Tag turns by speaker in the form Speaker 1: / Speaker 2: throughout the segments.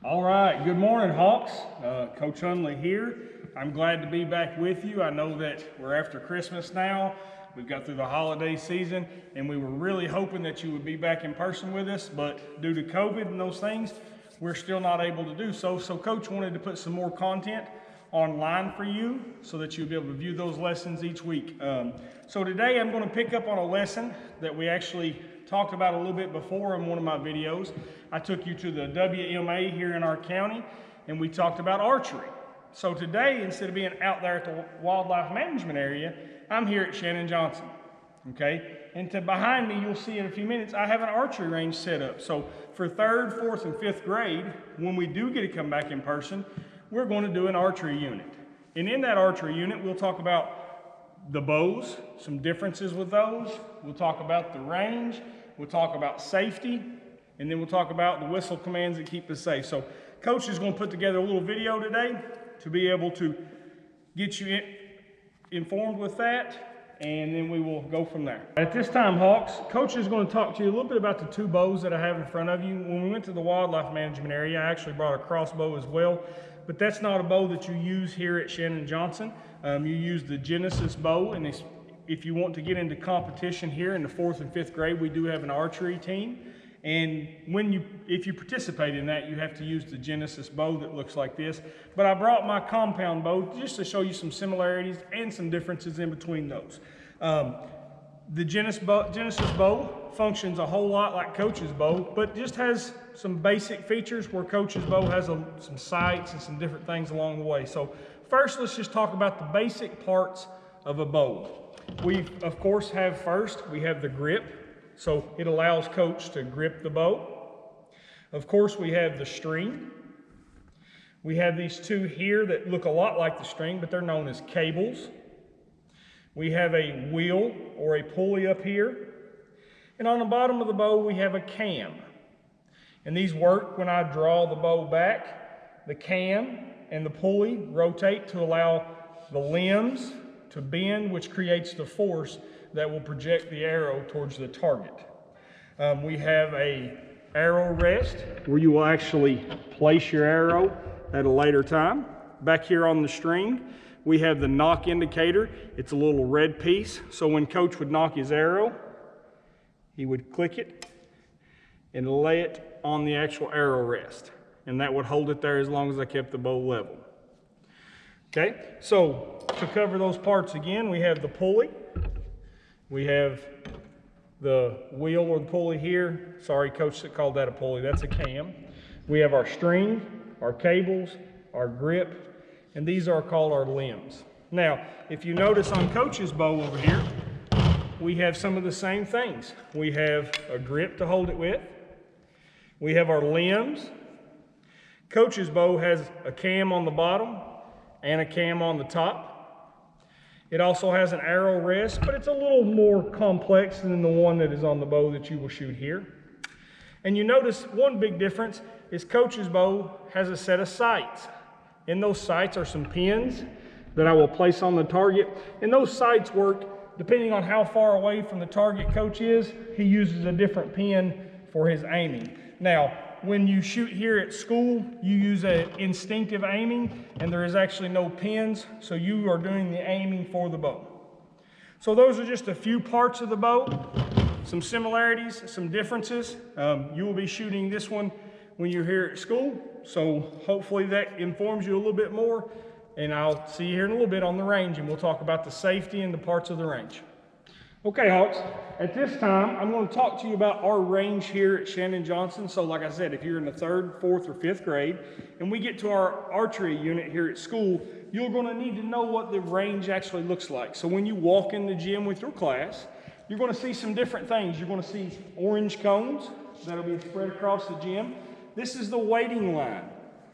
Speaker 1: All right, good morning, Hawks. Coach Hunley here. I'm glad to be back with you. I know that we're after Christmas now. We've got through the holiday season, and we were really hoping that you would be back in person with us, but due to COVID and those things, we're still not able to do so. So Coach wanted to put some more content online for you so that you'll be able to view those lessons each week. So today I'm going to pick up on a lesson that we actually talked about a little bit before in one of my videos. I took you to the WMA here in our county, and we talked about archery. So today, instead of being out there at the wildlife management area, I'm here at Shannon Johnson, okay? And behind me, you'll see in a few minutes, I have an archery range set up. So for 3rd, 4th, and 5th grade, when we do get to come back in person, we're going to do an archery unit. And in that archery unit, we'll talk about the bows, some differences with those. We'll talk about the range. We'll talk about safety. And then we'll talk about the whistle commands that keep us safe. So Coach is going to put together a little video today to be able to get you informed with that, and then we will go from there. At this time, Hawks, Coach is going to talk to you a little bit about the 2 bows that I have in front of you. When we went to the wildlife management area, I actually brought a crossbow as well, but that's not a bow that you use here at Shannon Johnson. You use the Genesis bow, and if you want to get into competition here in the 4th and 5th grade, we do have an archery team. And if you participate in that, you have to use the Genesis bow that looks like this. But I brought my compound bow just to show you some similarities and some differences in between those. The Genesis bow functions a whole lot like Coach's bow, but just has some basic features where Coach's bow has some sights and some different things along the way. So first, let's just talk about the basic parts of a bow. We, of course, we have the grip. So it allows Coach to grip the bow. Of course, we have the string. We have these 2 here that look a lot like the string, but they're known as cables. We have a wheel or a pulley up here. And on the bottom of the bow, we have a cam. And these work when I draw the bow back. The cam and the pulley rotate to allow the limbs to bend, which creates the force that will project the arrow towards the target. We have a arrow rest where you will actually place your arrow at a later time. Back here on the string, we have the knock indicator. It's a little red piece, so when Coach would knock his arrow, he would click it and lay it on the actual arrow rest, and that would hold it there as long as I kept the bow level. Okay, so to cover those parts again, we have the pulley. We have the wheel or the pulley here. Sorry, Coach called that a pulley. That's a cam. We have our string, our cables, our grip, and these are called our limbs. Now, if you notice on Coach's bow over here, we have some of the same things. We have a grip to hold it with. We have our limbs. Coach's bow has a cam on the bottom and a cam on the top. It also has an arrow rest, but it's a little more complex than the one that is on the bow that you will shoot here. And you notice one big difference is Coach's bow has a set of sights. In those sights are some pins that I will place on the target. And those sights work depending on how far away from the target Coach is. He uses a different pin for his aiming. Now, when you shoot here at school, you use an instinctive aiming, and there is actually no pins, so you are doing the aiming for the bow. So those are just a few parts of the bow, some similarities, some differences. You will be shooting this one when you're here at school, so hopefully that informs you a little bit more, and I'll see you here in a little bit on the range, and we'll talk about the safety and the parts of the range. Okay, Hawks, at this time, I'm going to talk to you about our range here at Shannon Johnson. So like I said, if you're in the 3rd, 4th, or 5th grade, and we get to our archery unit here at school, you're going to need to know what the range actually looks like. So when you walk in the gym with your class, you're going to see some different things. You're going to see orange cones that'll be spread across the gym. This is the waiting line.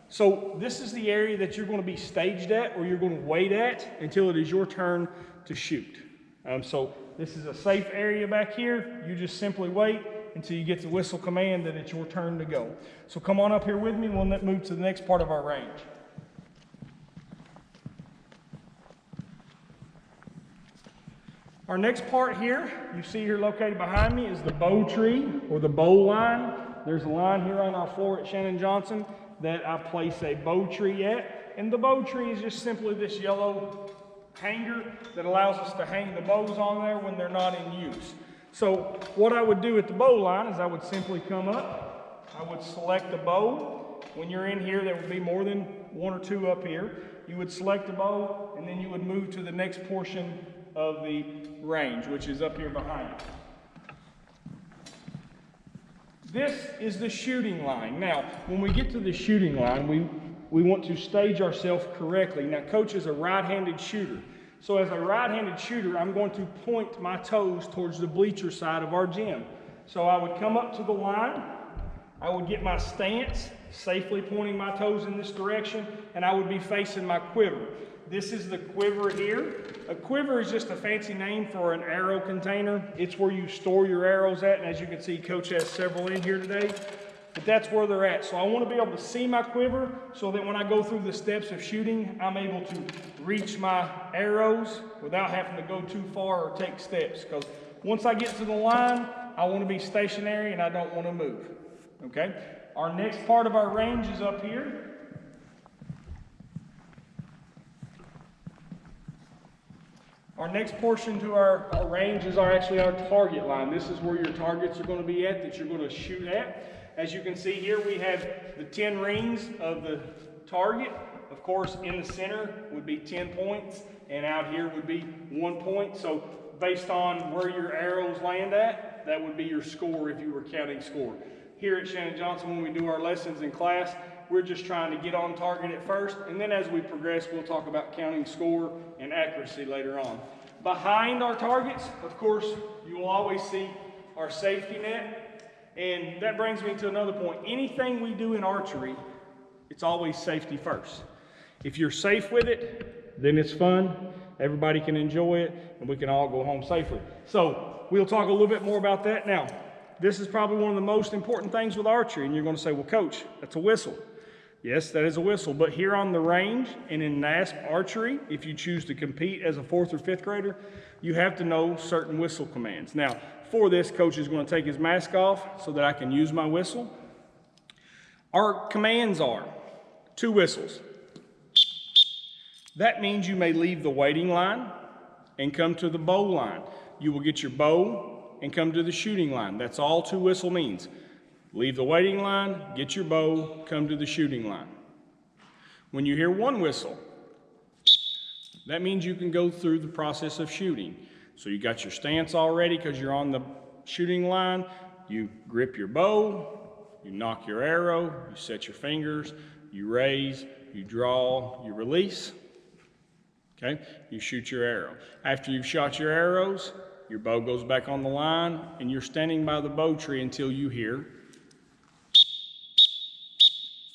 Speaker 1: So this is the area that you're going to be staged at, or you're going to wait at until it is your turn to shoot. So this is a safe area back here. You just simply wait until you get the whistle command that it's your turn to go. So come on up here with me, and we'll move to the next part of our range. Our next part here, you see here located behind me, is the bow tree or the bow line. There's a line here on our floor at Shannon Johnson, that I place a bow tree at. And the bow tree is just simply this yellow hanger that allows us to hang the bows on there when they're not in use. So what I would do at the bow line is I would simply come up, I would select the bow. When you're in here, there would be more than one or two up here. You would select the bow, and then you would move to the next portion of the range, which is up here behind you. This is the shooting line. Now, when we get to the shooting line, we want to stage ourselves correctly. Now, Coach is a right-handed shooter. So as a right-handed shooter, I'm going to point my toes towards the bleacher side of our gym. So I would come up to the line, I would get my stance, safely pointing my toes in this direction, and I would be facing my quiver. This is the quiver here. A quiver is just a fancy name for an arrow container. It's where you store your arrows at, and as you can see, Coach has several in here today. But that's where they're at. So I want to be able to see my quiver so that when I go through the steps of shooting, I'm able to reach my arrows without having to go too far or take steps. Because once I get to the line, I want to be stationary and I don't want to move. Okay? Our next part of our range is up here. Our next portion to our range is actually our target line. This is where your targets are going to be at that you're going to shoot at. As you can see here, we have the 10 rings of the target. Of course, in the center would be 10 points, and out here would be 1 point. So based on where your arrows land at, that would be your score if you were counting score. Here at Shannon Johnson, when we do our lessons in class, we're just trying to get on target at first, and then as we progress, we'll talk about counting score and accuracy later on. Behind our targets, of course, you will always see our safety net. And that brings me to another point. Anything we do in archery, it's always safety first. If you're safe with it, then it's fun. Everybody can enjoy it, and we can all go home safely. So we'll talk a little bit more about that. Now, this is probably one of the most important things with archery, and you're going to say, well, Coach, that's a whistle. Yes, that is a whistle, but here on the range and in NASP archery, if you choose to compete as a 4th or 5th grader, you have to know certain whistle commands. Now, for this, Coach is going to take his mask off so that I can use my whistle. Our commands are 2 whistles. That means you may leave the waiting line and come to the bow line. You will get your bow and come to the shooting line. That's all 2 whistle means. Leave the waiting line, get your bow, come to the shooting line. When you hear 1 whistle, that means you can go through the process of shooting. So you got your stance already because you're on the shooting line. You grip your bow, you knock your arrow, you set your fingers, you raise, you draw, you release. Okay, you shoot your arrow. After you've shot your arrows, your bow goes back on the line and you're standing by the bow tree until you hear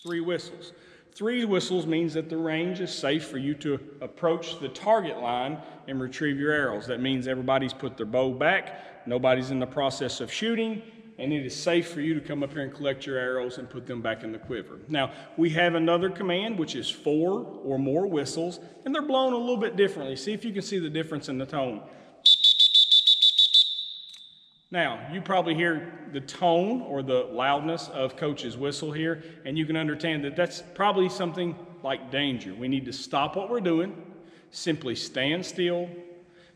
Speaker 1: 3 whistles. 3 whistles means that the range is safe for you to approach the target line and retrieve your arrows. That means everybody's put their bow back, nobody's in the process of shooting, and it is safe for you to come up here and collect your arrows and put them back in the quiver. Now, we have another command, which is 4 or more whistles, and they're blown a little bit differently. See if you can see the difference in the tone. Now, you probably hear the tone or the loudness of Coach's whistle here, and you can understand that that's probably something like danger. We need to stop what we're doing, simply stand still,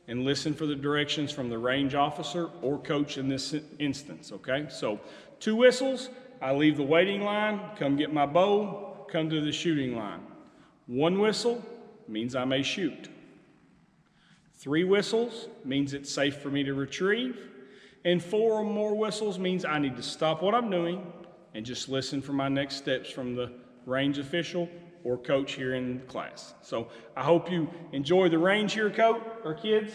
Speaker 1: and listen for the directions from the range officer or coach in this instance, okay? So 2 whistles, I leave the waiting line, come get my bow, come to the shooting line. 1 whistle means I may shoot. 3 whistles means it's safe for me to retrieve. And 4 or more whistles means I need to stop what I'm doing and just listen for my next steps from the range official or coach here in class. So I hope you enjoy the range here, coach or kids.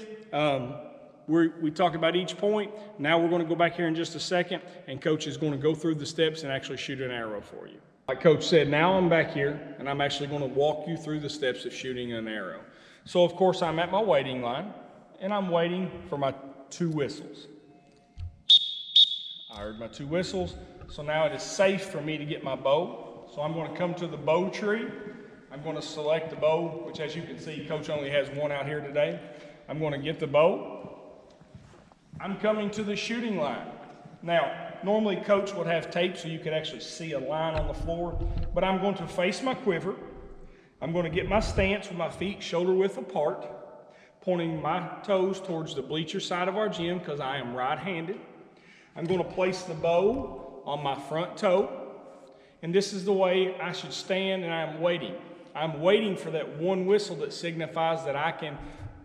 Speaker 1: We talked about each point. Now we're going to go back here in just a second, and Coach is going to go through the steps and actually shoot an arrow for you. Like Coach said, now I'm back here, and I'm actually going to walk you through the steps of shooting an arrow. So of course I'm at my waiting line, and I'm waiting for my 2 whistles. I heard my 2 whistles, so now it is safe for me to get my bow. So I'm going to come to the bow tree. I'm going to select the bow, which as you can see, Coach only has 1 out here today. I'm going to get the bow. I'm coming to the shooting line. Now, normally Coach would have tape so you could actually see a line on the floor, but I'm going to face my quiver. I'm going to get my stance with my feet shoulder width apart, pointing my toes towards the bleacher side of our gym because I am right-handed. I'm going to place the bow on my front toe, and this is the way I should stand, and I'm waiting. I'm waiting for that one whistle that signifies that I can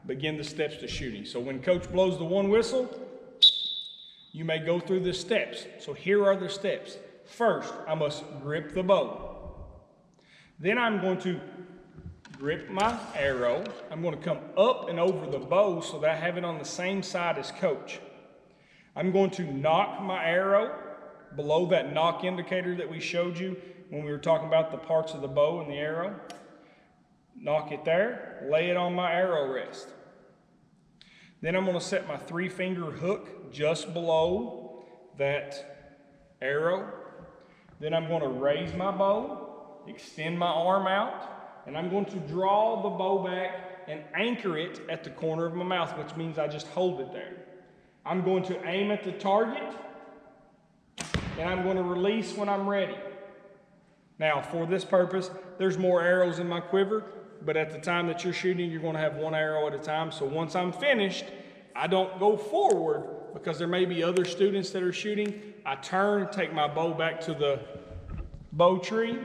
Speaker 1: begin the steps to shooting. So when Coach blows the one whistle, you may go through the steps. So here are the steps. First, I must grip the bow. Then I'm going to grip my arrow. I'm going to come up and over the bow so that I have it on the same side as Coach. I'm going to knock my arrow below that knock indicator that we showed you when we were talking about the parts of the bow and the arrow. Knock it there, lay it on my arrow rest. Then I'm going to set my 3-finger hook just below that arrow. Then I'm going to raise my bow, extend my arm out, and I'm going to draw the bow back and anchor it at the corner of my mouth, which means I just hold it there. I'm going to aim at the target, and I'm going to release when I'm ready. Now, for this purpose, there's more arrows in my quiver, but at the time that you're shooting, you're going to have one arrow at a time. So once I'm finished, I don't go forward because there may be other students that are shooting. I turn, take my bow back to the bow tree.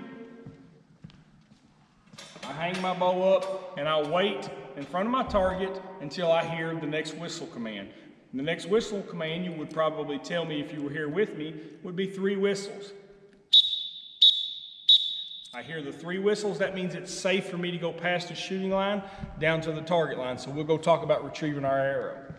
Speaker 1: I hang my bow up, and I wait in front of my target until I hear the next whistle command. The next whistle command, you would probably tell me if you were here with me, would be 3 whistles. I hear the 3 whistles. That means it's safe for me to go past the shooting line down to the target line. So we'll go talk about retrieving our arrow.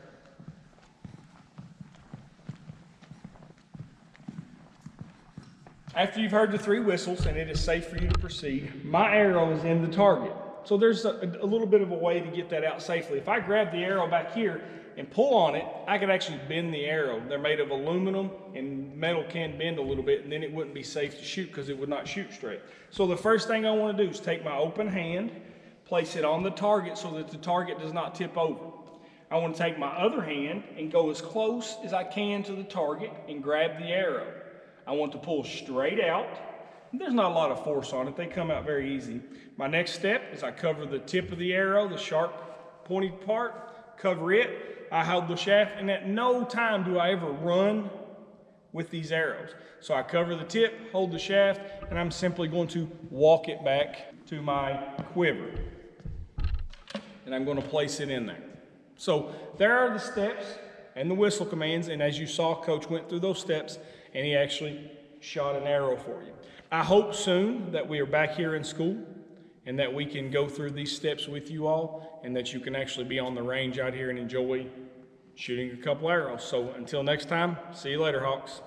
Speaker 1: After you've heard the 3 whistles and it is safe for you to proceed, my arrow is in the target. So there's a little bit of a way to get that out safely. If I grab the arrow back here and pull on it, I could actually bend the arrow. They're made of aluminum, and metal can bend a little bit, and then it wouldn't be safe to shoot because it would not shoot straight. So the first thing I want to do is take my open hand, place it on the target so that the target does not tip over. I want to take my other hand and go as close as I can to the target and grab the arrow. I want to pull straight out. There's not a lot of force on it. They come out very easy. My next step is I cover the tip of the arrow, the sharp pointed part, cover it. I hold the shaft, and at no time do I ever run with these arrows. So I cover the tip, hold the shaft, and I'm simply going to walk it back to my quiver. And I'm going to place it in there. So there are the steps and the whistle commands, and as you saw, Coach went through those steps, and he actually shot an arrow for you. I hope soon that we are back here in school and that we can go through these steps with you all, and that you can actually be on the range out here and enjoy shooting a couple arrows. So until next time, see you later, Hawks.